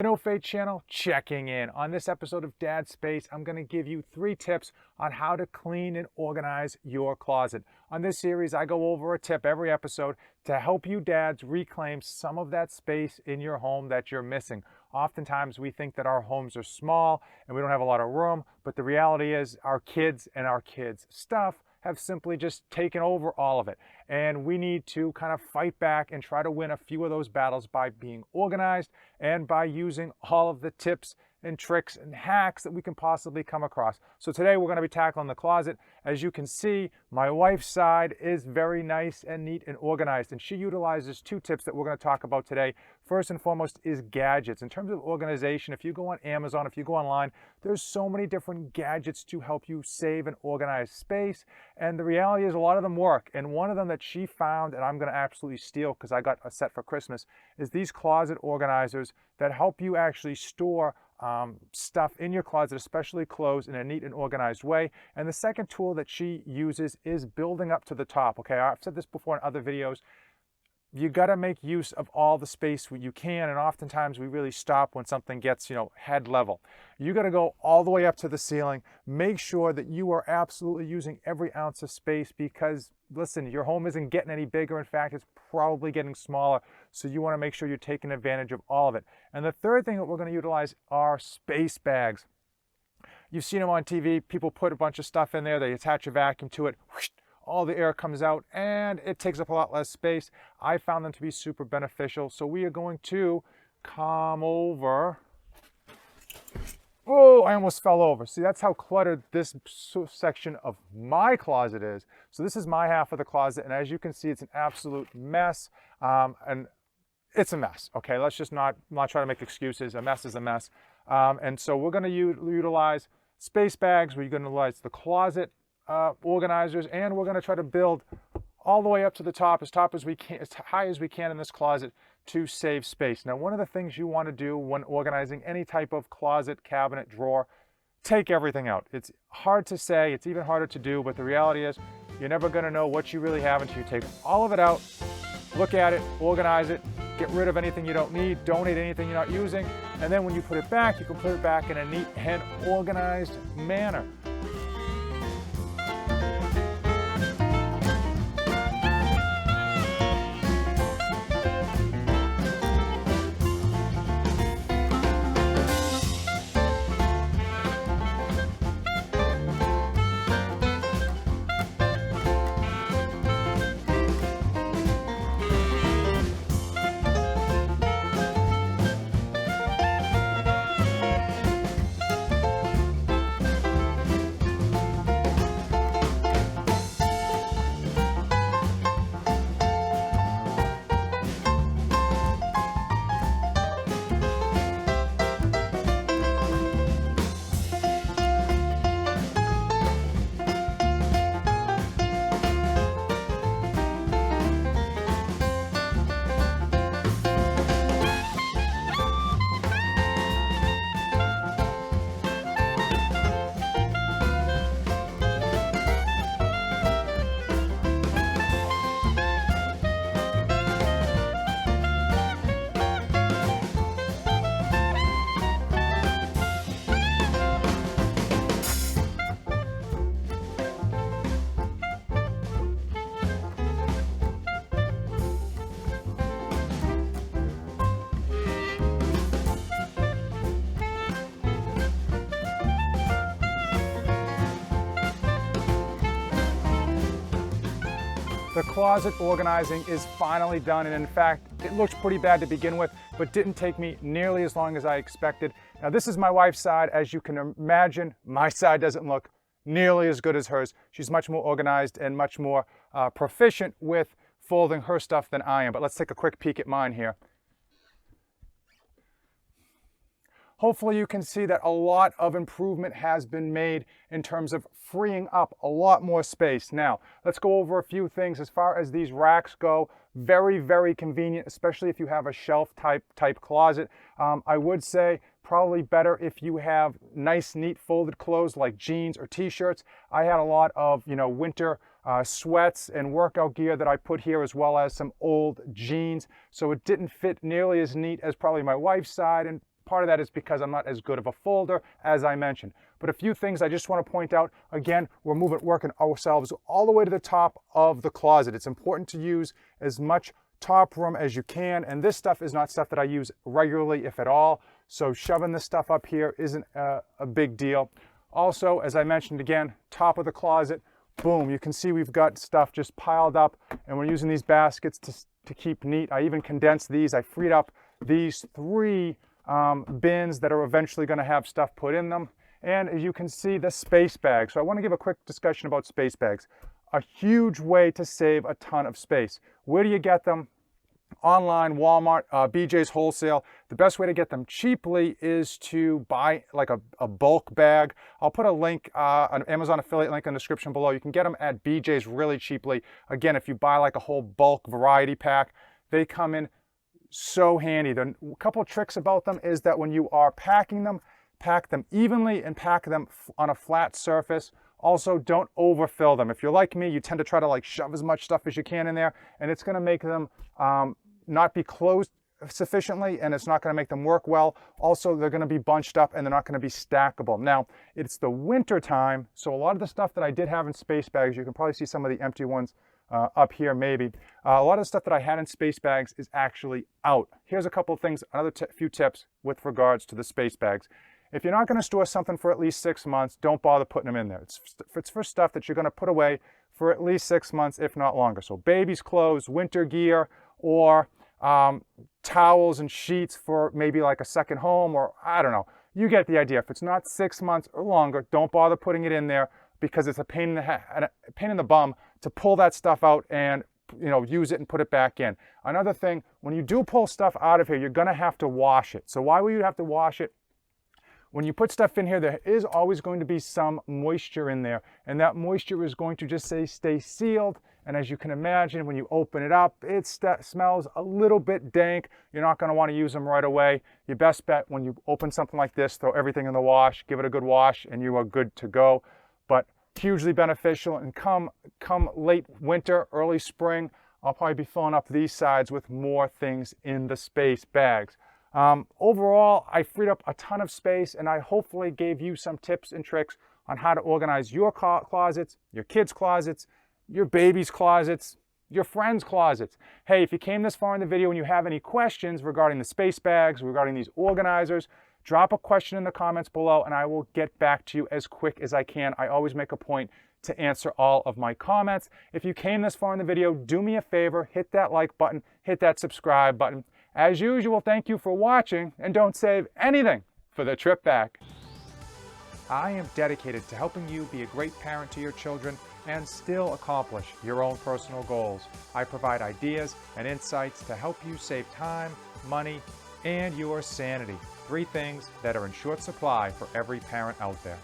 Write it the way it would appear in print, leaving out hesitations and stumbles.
No Fade channel checking in. On this episode of Dad Space, I'm going to give you 3 tips on how to clean and organize your closet. On this series, I go over a tip every episode to help you dads reclaim some of that space in your home that you're missing. Oftentimes we think that our homes are small and we don't have a lot of room, but the reality is our kids and our kids' stuff have simply just taken over all of it. And we need to kind of fight back and try to win a few of those battles by being organized and by using all of the tips and tricks and hacks that we can possibly come across. So today we're going to be tackling the closet. As you can see, my wife's side is very nice and neat and organized, and she utilizes 2 tips that we're going to talk about today. First and foremost is gadgets. In terms of organization, if you go on Amazon, if you go online, there's so many different gadgets to help you save and organize space. And the reality is a lot of them work. And one of them that she found, and I'm going to absolutely steal because I got a set for Christmas, is these closet organizers that help you actually store stuff in your closet, especially clothes, in a neat and organized way. And the second tool that she uses is building up to the top. Okay, I've said this before in other videos. You got to make use of all the space you can, and oftentimes we really stop when something gets, head level. You got to go all the way up to the ceiling. Make sure that you are absolutely using every ounce of space because, listen, your home isn't getting any bigger. In fact, it's probably getting smaller, so you want to make sure you're taking advantage of all of it. And the third thing that we're going to utilize are space bags. You've seen them on TV. People put a bunch of stuff in there. They attach a vacuum to it. Whoosh, all the air comes out and it takes up a lot less space. I found them to be super beneficial. So we are going to come over. Oh, I almost fell over. See, that's how cluttered this section of my closet is. So this is my half of the closet. And as you can see, it's an absolute mess. And it's a mess. Okay, let's just not try to make excuses. A mess is a mess. And so we're going to utilize space bags. We're going to utilize the closet organizers, and we're going to try to build all the way up to the top as we can, as high as we can in this closet to save space. Now, one of the things you want to do when organizing any type of closet, cabinet, drawer, take everything out. It's hard to say, it's even harder to do, but the reality is you're never going to know what you really have until you take all of it out, look at it, organize it, get rid of anything you don't need, donate anything you're not using, and then when you put it back, you can put it back in a neat and organized manner. The closet organizing is finally done, and in fact, it looked pretty bad to begin with, but didn't take me nearly as long as I expected. Now, this is my wife's side. As you can imagine, my side doesn't look nearly as good as hers. She's much more organized and much more proficient with folding her stuff than I am. But let's take a quick peek at mine here. Hopefully you can see that a lot of improvement has been made in terms of freeing up a lot more space. Now, let's go over a few things as far as these racks go. Very, very convenient, especially if you have a shelf type closet. I would say probably better if you have nice, neat folded clothes like jeans or t-shirts. I had a lot of, winter sweats and workout gear that I put here, as well as some old jeans. So it didn't fit nearly as neat as probably my wife's side, and part of that is because I'm not as good of a folder as I mentioned. But a few things I just want to point out. Again, we're working ourselves all the way to the top of the closet. It's important to use as much top room as you can, and this stuff is not stuff that I use regularly, if at all, so shoving this stuff up here isn't a big deal. Also, as I mentioned again, top of the closet, boom, you can see we've got stuff just piled up, and we're using these baskets to keep neat. I even condensed these. I freed up these 3 bins that are eventually going to have stuff put in them. And as you can see, the space bags. So I want to give a quick discussion about space bags. A huge way to save a ton of space. Where do you get them? Online, Walmart, BJ's Wholesale. The best way to get them cheaply is to buy like a bulk bag. I'll put a link, an Amazon affiliate link in the description below. You can get them at BJ's really cheaply. Again, if you buy like a whole bulk variety pack, they come in so handy. The couple tricks about them is that when you are packing them, pack them evenly and pack them on a flat surface. Also, don't overfill them. If you're like me, you tend to try to like shove as much stuff as you can in there, and it's going to make them not be closed sufficiently, and it's not going to make them work well. Also, they're going to be bunched up and they're not going to be stackable. Now, it's the winter time, so a lot of the stuff that I did have in space bags, you can probably see some of the empty ones up here maybe. A lot of the stuff that I had in space bags is actually out. Here's a couple of things, another few tips with regards to the space bags. If you're not going to store something for at least 6 months, don't bother putting them in there. It's for stuff that you're going to put away for at least 6 months, if not longer. So baby's clothes, winter gear, or towels and sheets for maybe like a second home, or I don't know. You get the idea. If it's not 6 months or longer, don't bother putting it in there, because it's a pain in the bum to pull that stuff out and use it and put it back in. Another thing, when you do pull stuff out of here, you're going to have to wash it. So why will you have to wash it? When you put stuff in here, there is always going to be some moisture in there, and that moisture is going to just stay sealed. And as you can imagine, when you open it up, it smells a little bit dank. You're not going to want to use them right away. Your best bet when you open something like this, throw everything in the wash, give it a good wash, and you are good to go. But hugely beneficial. And come late winter, early spring, I'll probably be filling up these sides with more things in the space bags. Overall, I freed up a ton of space, and I hopefully gave you some tips and tricks on how to organize your closets, your kids' closets, your baby's closets, your friends' closets. Hey, if you came this far in the video and you have any questions regarding the space bags, regarding these organizers, drop a question in the comments below and I will get back to you as quick as I can. I always make a point to answer all of my comments. If you came this far in the video, do me a favor, hit that like button, hit that subscribe button. As usual, thank you for watching, and don't save anything for the trip back. I am dedicated to helping you be a great parent to your children and still accomplish your own personal goals. I provide ideas and insights to help you save time, money, and your sanity. 3 things that are in short supply for every parent out there.